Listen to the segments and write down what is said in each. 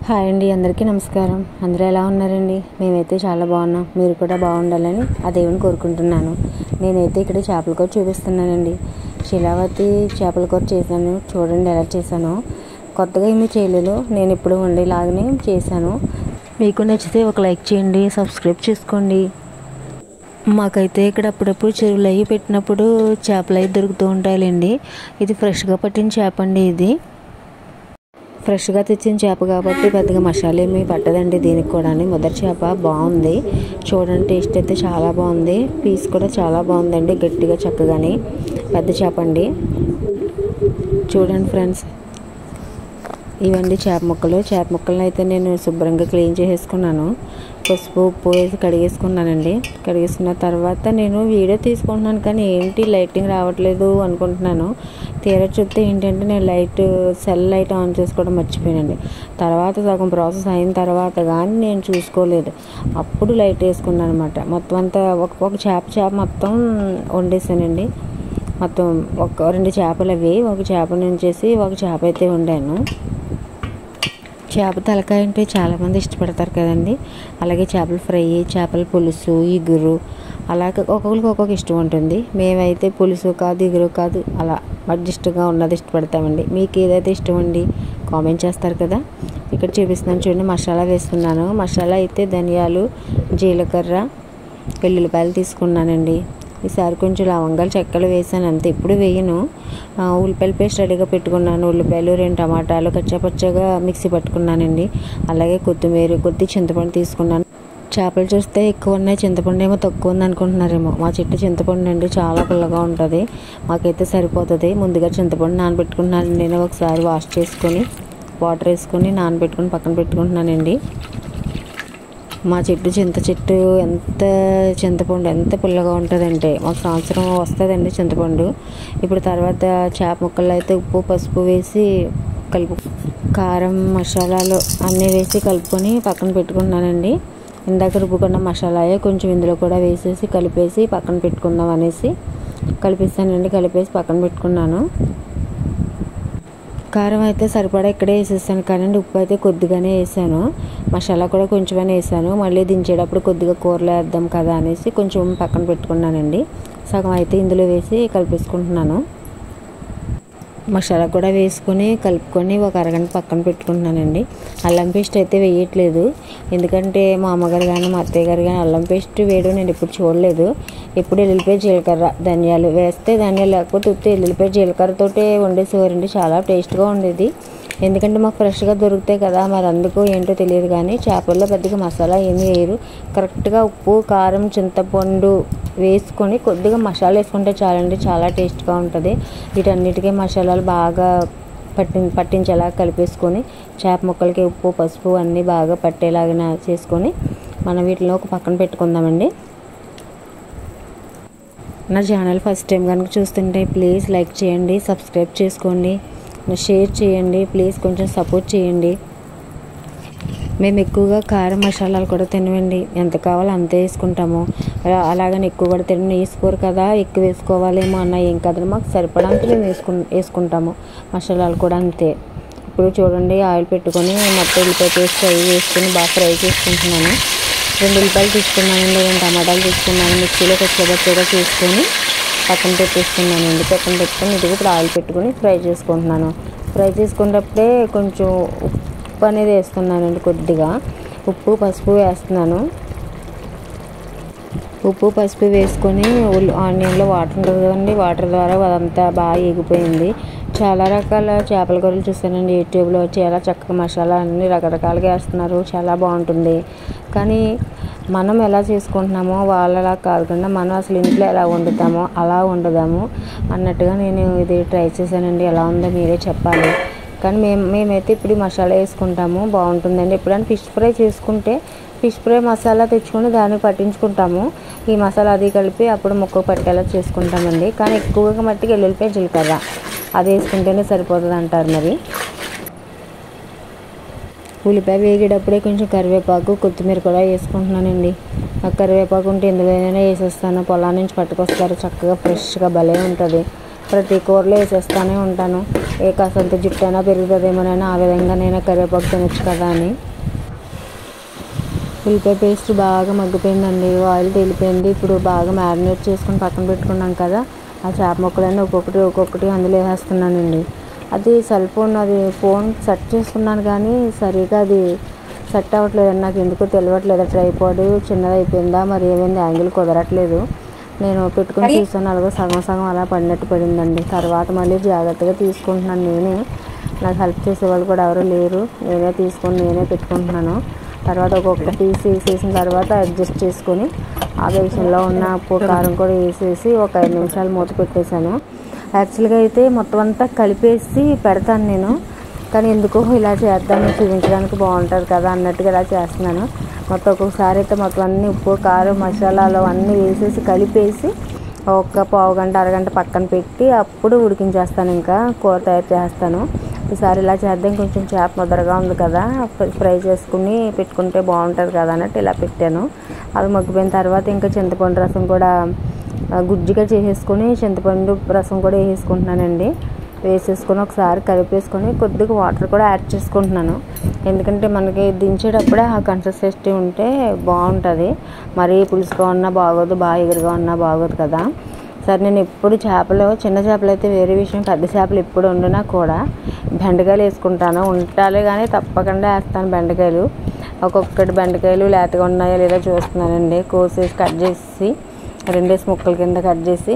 Hi అండి, అందరికీ నమస్కారం. అందరూ ఎలా ఉన్నారండి? మేమైతే చాలా బాగున్నాం. మీరు కూడా బాగుండాలని ఆ దేవుని కోరుకుంటున్నాను. నేనైతే ఇక్కడ చేపల కూర చూపిస్తున్నానండి. శిలావతి చేపల కూర చేశాను. చూడండి ఎలా చేశానో. కొత్తగా ఏమీ చేయలేదు, నేను ఇప్పుడు వండేలాగానే చేశాను. మీకు నచ్చితే ఒక లైక్ చేయండి, సబ్స్క్రైబ్ చేసుకోండి. మాకైతే ఇక్కడ అప్పుడప్పుడు చెరువులు అవి పెట్టినప్పుడు చేపలు అవి దొరుకుతూ ఉంటాయండి. ఇది ఫ్రెష్గా పట్టిన చేప అండి. ఇది ఫ్రెష్గా తెచ్చిన చేప కాబట్టి పెద్దగా మసాలా ఏమీ పట్టదండి. దీనికి కూడా మొదటి చేప బాగుంది. చూడండి, టేస్ట్ అయితే చాలా బాగుంది. పీస్ కూడా చాలా బాగుందండి, గట్టిగా చక్కగాని పెద్ద చేప అండి. చూడండి ఫ్రెండ్స్, ఇవండి చేప ముక్కలను అయితే నేను శుభ్రంగా క్లీన్ చేసేసుకున్నాను. పసుపు ఉప్పు వేసి కడిగేసుకున్నానండి. కడిగేసుకున్న తర్వాత నేను వీడియో తీసుకుంటున్నాను, కానీ ఏంటి లైటింగ్ రావట్లేదు అనుకుంటున్నాను. తీరా చూస్తే ఏంటంటే నేను సెల్ లైట్ ఆన్ చేసుకోవడం మర్చిపోయానండి. తర్వాత సగం ప్రాసెస్ అయిన తర్వాత కానీ నేను చూసుకోలేదు. అప్పుడు లైట్ వేసుకున్నాను అనమాట. మొత్తం అంతా ఒక చేప మొత్తం వండేసానండి. మొత్తం రెండు చేపలు అవి, ఒక చేప నుంచేసి ఒక చేప అయితే వండాను. చేప తలకాయ అంటే చాలామంది ఇష్టపడతారు కదండి. అలాగే చేపల ఫ్రై, చేపల పులుసు, ఇగురు, అలాగే ఒక్కొక్కరికి ఒక్కొక్క ఇష్టం ఉంటుంది. మేమైతే పులుసు కాదు, ఇగురు కాదు, అలా అడ్జస్ట్గా ఉన్నది ఇష్టపడతామండి. మీకు ఏదైతే ఇష్టం అండి కామెంట్ చేస్తారు కదా. ఇక్కడ చూపిస్తున్నాను చూడండి. మసాలా వేసుకున్నాను. మసాలా అయితే ధనియాలు, జీలకర్ర, వెల్లుల్లిపాయలు తీసుకున్నానండి. ఈసారి కొంచెం లవంగాలు, చెక్కలు వేసాను అంతే. ఎప్పుడు వేయను. ఉల్లిపాయల పేస్ట్ రెడీగా పెట్టుకున్నాను. ఉల్లిపాయలు, 2 టమాటాలు కచ్చాపచ్చగా మిక్సీ పట్టుకున్నానండి. అలాగే కొత్తిమీర, కొద్ది చింతపండు తీసుకున్నాను. చేపలు చూస్తే ఎక్కువ ఉన్నాయి, చింతపండు ఏమో తక్కువ ఉంది అనుకుంటున్నారేమో. మా చెట్టు చింతపండు అండి చాలా పుల్లగా ఉంటుంది. మాకైతే సరిపోతుంది. ముందుగా చింతపండు నానబెట్టుకున్నాను. నేను ఒకసారి వాష్ చేసుకొని వాటర్ వేసుకొని నానబెట్టుకుని పక్కన పెట్టుకుంటున్నానండి. మా చెట్టు ఎంత చింతపండు ఎంత పుల్లగా ఉంటుందంటే మాకు సంవత్సరం వస్తుందండి చింతపండు. ఇప్పుడు తర్వాత చేప ముక్కల్లో అయితే ఉప్పు పసుపు వేసి కారం మసాలాలు అన్నీ వేసి కలుపుకొని పక్కన పెట్టుకున్నానండి. ఇందాక రుబ్బుకున్న మసాలాయే కొంచెం ఇందులో కూడా వేసేసి కలిపేసి పక్కన పెట్టుకుందాం అనేసి కలిపేసానండి. కలిపేసి పక్కన పెట్టుకున్నాను. కారం అయితే సరిపడా ఇక్కడే వేసేసాను, కానీ ఉప్పు అయితే కొద్దిగానే వేసాను. మసాలా కూడా కొంచెమనే వేసాను. మళ్ళీ దించేటప్పుడు కొద్దిగా కూరలో వేద్దాం కదా అనేసి కొంచెం పక్కన పెట్టుకున్నానండి. సగం అయితే ఇందులో వేసి కలిపేసుకుంటున్నాను. మసాలా కూడా వేసుకొని కలుపుకొని ఒక అరగంట పక్కన పెట్టుకుంటున్నానండి. అల్లం పేస్ట్ అయితే వేయట్లేదు, ఎందుకంటే మా అమ్మగారు కానీ మా అత్తయ్య గారు కానీ అల్లం పేస్ట్ వేయడం నేను ఎప్పుడు చూడలేదు. ఎప్పుడు ఎల్లుల్లిపాయ, జీలకర్ర, ధనియాలు వేస్తే ధనియాలు, లేకపోతే ఉత్తి ఎల్లుల్లిపాయ జీలకర్రతోటే వండేసేవారండి. చాలా టేస్ట్గా ఉండేది. ఎందుకంటే మాకు ఫ్రెష్గా దొరుకుతాయి కదా, మరి అందుకు ఏంటో తెలియదు. కానీ చేపల్లో పెద్దగా మసాలా ఏమీ వేయరు. కరెక్ట్గా ఉప్పు, కారం, చింతపండు వేసుకొని కొద్దిగా మసాలా వేసుకుంటే చాలండి, చాలా టేస్ట్గా ఉంటుంది. వీటన్నిటికీ మసాలాలు బాగా పట్టించేలా కలిపేసుకొని చేప ముక్కలకి ఉప్పు పసుపు అన్నీ బాగా పట్టేలాగా చేసుకొని మనం వీటిలో ఒక పక్కన పెట్టుకుందామండి. నా ఛానల్ ఫస్ట్ టైం కనుక చూస్తుంటే ప్లీజ్ లైక్ చేయండి, సబ్స్క్రైబ్ చేసుకోండి, షేర్ చేయండి. ప్లీజ్ కొంచెం సపోర్ట్ చేయండి. మేము ఎక్కువగా కారం మసాలాలు కూడా తినవండి. ఎంత కావాలో అంతే వేసుకుంటాము. అలాగని ఎక్కువ కూడా వేసుకోరు కదా, ఎక్కువ వేసుకోవాలేమో అన్న ఏం కాదు, మాకు సరిపడంత మేము వేసుకుంటాము. మసాలాలు కూడా అంతే. ఇప్పుడు చూడండి, ఆయిల్ పెట్టుకొని మొత్తం ఉల్లిపాయ పేస్ట్ అవి వేసుకొని బాగా ఫ్రై చేసుకుంటున్నాను. 2 ఉల్లిపాయలు తీసుకున్నానండి, 2 టమాటాలు తీసుకున్నాను. మిక్సీలో కొద్దిగా చేసుకొని పక్కన పెట్టేసుకున్నానండి. పక్కన పెట్టుకొని ఇది ఇప్పుడు ఆయిల్ పెట్టుకొని ఫ్రై చేసుకుంటున్నాను. ఫ్రై చేసుకునేటప్పుడే కొంచెం ఉప్పు అనేది వేస్తున్నానండి. కొద్దిగా ఉప్పు పసుపు వేస్తున్నాను. ఉప్పు పసుపు వేసుకొని ఆనియన్లో వాటర్ ఉంటుంది కదండి, వాటర్ ద్వారా అదంతా బాగా ఎగిపోయింది. చాలా రకాల చేపల కూరలు చూస్తానండి యూట్యూబ్లో. చాలా చక్కగా మసాలా అన్ని రకరకాలుగా వేస్తున్నారు, చాలా బాగుంటుంది. కానీ మనం ఎలా చేసుకుంటున్నామో వాళ్ళలా కాకుండా మనం అసలు ఇంట్లో ఎలా వండుతామో అలా వండుదాము అన్నట్టుగా నేను ఇది ట్రై చేశానండి. ఎలా ఉందో మీరే చెప్పాలి. కానీ మేమైతే ఇప్పుడు మసాలా వేసుకుంటాము, బాగుంటుందండి. ఎప్పుడైనా ఫిష్ ఫ్రై చేసుకుంటే ఫిష్ ఫ్రై మసాలా తెచ్చుకొని దాన్ని పట్టించుకుంటాము. ఈ మసాలా అది కలిపి అప్పుడు ముక్క పట్టేలా చేసుకుంటామండి. కానీ ఎక్కువగా మట్టికి ఎల్లుల్లిపాయ జీలకర్ర అది వేసుకుంటేనే సరిపోతుంది అంటారు. మరి ఉల్లిపాయ వేగేటప్పుడే కొంచెం కరివేపాకు, కొత్తిమీర కూడా వేసుకుంటున్నానండి. కరివేపాకు ఉంటే ఎందులోనైనా వేసేస్తాను. పొలం నుంచి పట్టుకొస్తారు, చక్కగా ఫ్రెష్గా భలే ఉంటుంది. ప్రతి కూరలో వేసేస్తూనే ఉంటాను. ఏ కాసంత జుట్టు అయినా పెరుగుతుందేమోనైనా ఆ విధంగా నేను కరివేపాకు తినొచ్చు కదా అని. ఉల్లిపాయ పేస్ట్ బాగా మగ్గిపోయిందండి, ఆయిల్ తేలిపోయింది. ఇప్పుడు బాగా మ్యారినేట్ చేసుకుని పక్కన పెట్టుకున్నాం కదా, ఆ చేప ముక్కలన్నీ ఒక్కొక్కటి అందులో వేసేస్తున్నానండి. అది సెల్ ఫోన్, అది ఫోన్ సెట్ చేసుకున్నాను కానీ సరిగా అది సెట్ అవ్వట్లేదండి. నాకు ఎందుకో తెలియట్లేదు, ట్రైపాడ్ చిన్నది అయిపోయిందా మరి ఏమైంది, యాంగిల్ కుదరట్లేదు. నేను పెట్టుకుని చూసాను, అలాగే సగం అలా పడినట్టు పడిందండి. తర్వాత మళ్ళీ జాగ్రత్తగా తీసుకుంటున్నాను నేనే, నాకు హెల్ప్ చేసేవాళ్ళు కూడా ఎవరు లేరు. నేనే పెట్టుకుంటున్నాను. తర్వాత ఒక్కొక్క పీస్ వేసేసిన తర్వాత అడ్జస్ట్ చేసుకొని ఆ బేషన్లో ఉన్న ఉప్పు కారం కూడా వేసేసి ఒక 5 నిమిషాలు మూత పెట్టేశాను. యాక్చువల్గా అయితే మొత్తం అంతా కలిపేసి పెడతాను నేను, కానీ ఎందుకో ఇలా చేద్దామని చూపించడానికి బాగుంటుంది కదా అన్నట్టుగా ఇలా చేస్తున్నాను. మొత్తం ఒక్కొక్కసారి అయితే మొత్తం అన్నీ ఉప్పు కారం మసాలాలు అన్నీ వేసేసి కలిపేసి ఒక పావు గంట అరగంట పక్కన పెట్టి అప్పుడు ఉడికించేస్తాను, ఇంకా కూర తయారు చేస్తాను. ఈసారి ఇలా చేద్దాం, కొంచెం చేప ముద్దరగా ఉంది కదా, ఫ్రై చేసుకుని పెట్టుకుంటే బాగుంటుంది కదా అన్నట్టు ఇలా పెట్టాను. అది మగ్గిపోయిన తర్వాత ఇంకా చింతపండు రసం కూడా గుజ్జుగా చేసేసుకొని చింతపండు రసం కూడా వేసేసుకుంటున్నానండి. వేసేసుకొని ఒకసారి కలిపేసుకొని కొద్దిగా వాటర్ కూడా యాడ్ చేసుకుంటున్నాను. ఎందుకంటే మనకి దించేటప్పుడే ఆ కన్సిస్టెన్సీ ఉంటే బాగుంటుంది. మరీ పులుసుగా ఉన్నా బాగోదు, బాగా ఎగురుగా ఉన్నా బాగోదు కదా. సరే, నేను ఎప్పుడు చిన్న చేపలు అయితే వేరే విషయం, పెద్ద చేపలు ఎప్పుడు వండినా కూడా బెండకాయలు వేసుకుంటాను. ఉంటాలే కానీ తప్పకుండా వేస్తాను బెండకాయలు. ఒక్కొక్కటి బెండకాయలు లేతగా ఉన్నాయో లేదో చూస్తున్నానండి, కోసేసి కట్ చేసి 2 ముక్కల కింద కట్ చేసి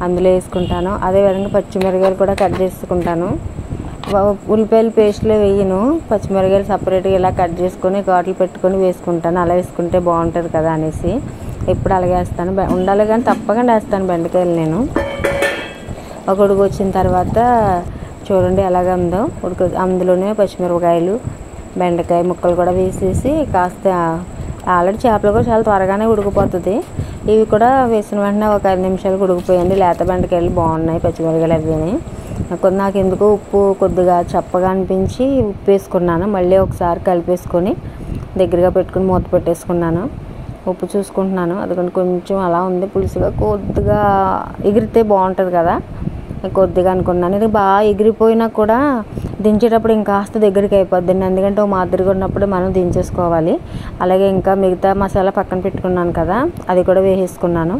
అందులో వేసుకుంటాను. అదేవిధంగా పచ్చిమిరకాయలు కూడా కట్ చేసుకుంటాను. ఉల్లిపాయలు పేస్ట్లో వేయను, పచ్చిమిరకాయలు సపరేట్గా ఇలా కట్ చేసుకొని ఘాట్లు పెట్టుకొని వేసుకుంటాను. అలా వేసుకుంటే బాగుంటుంది కదా అనేసి ఎప్పుడు అలాగే వేస్తాను. ఉండాలి కానీ తప్పకుండా వేస్తాను బెండకాయలు నేను. ఒక ఉడుకు వచ్చిన తర్వాత చూడండి ఎలాగ ఉందో అందులోనే పచ్చిమిరపకాయలు బెండకాయ ముక్కలు కూడా వేసేసి కాస్త, ఆల్రెడీ చేపలు కూడా చాలా త్వరగానే ఉడికిపోతుంది. ఇవి కూడా వేసిన వెంటనే ఒక 5 నిమిషాలకు ఉడికిపోయింది. లేత బెండకాయలు బాగున్నాయి, పచ్చిమిరకాయలు అవిని. నాకు ఎందుకో ఉప్పు కొద్దిగా చప్పగా అనిపించి ఉప్పు వేసుకున్నాను. మళ్ళీ ఒకసారి కలిపేసుకొని దగ్గరగా పెట్టుకుని మూత పెట్టేసుకున్నాను. ఉప్పు చూసుకుంటున్నాను, అది కొంచెం అలా ఉంది పులుసుగా, కొద్దిగా ఎగిరితే బాగుంటుంది కదా కొద్దిగా అనుకున్నాను. ఇది బాగా ఎగిరిపోయినా కూడా దించేటప్పుడు ఇంకాస్త దగ్గరికి అయిపోద్దండి, ఎందుకంటే ఒక మాదిరిగా ఉన్నప్పుడు మనం దించేసుకోవాలి. అలాగే ఇంకా మిగతా మసాలా పక్కన పెట్టుకున్నాను కదా, అది కూడా వేసేసుకున్నాను.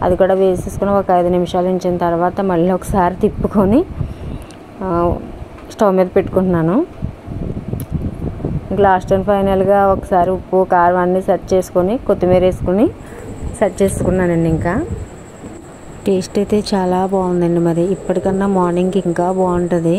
అది కూడా వేసేసుకుని ఒక 5 నిమిషాలు ఉంచిన తర్వాత మళ్ళీ ఒకసారి తిప్పుకొని స్టవ్ మీద పెట్టుకుంటున్నాను. లాస్ట్ అండ్ ఫైనల్గా ఒకసారి ఉప్పు కారం అన్నీ సెట్ చేసుకొని కొత్తిమీర వేసుకొని సెట్ చేసుకున్నానండి. ఇంకా టేస్ట్ అయితే చాలా బాగుందండి. మరి ఇప్పటికన్నా మార్నింగ్కి ఇంకా బాగుంటుంది.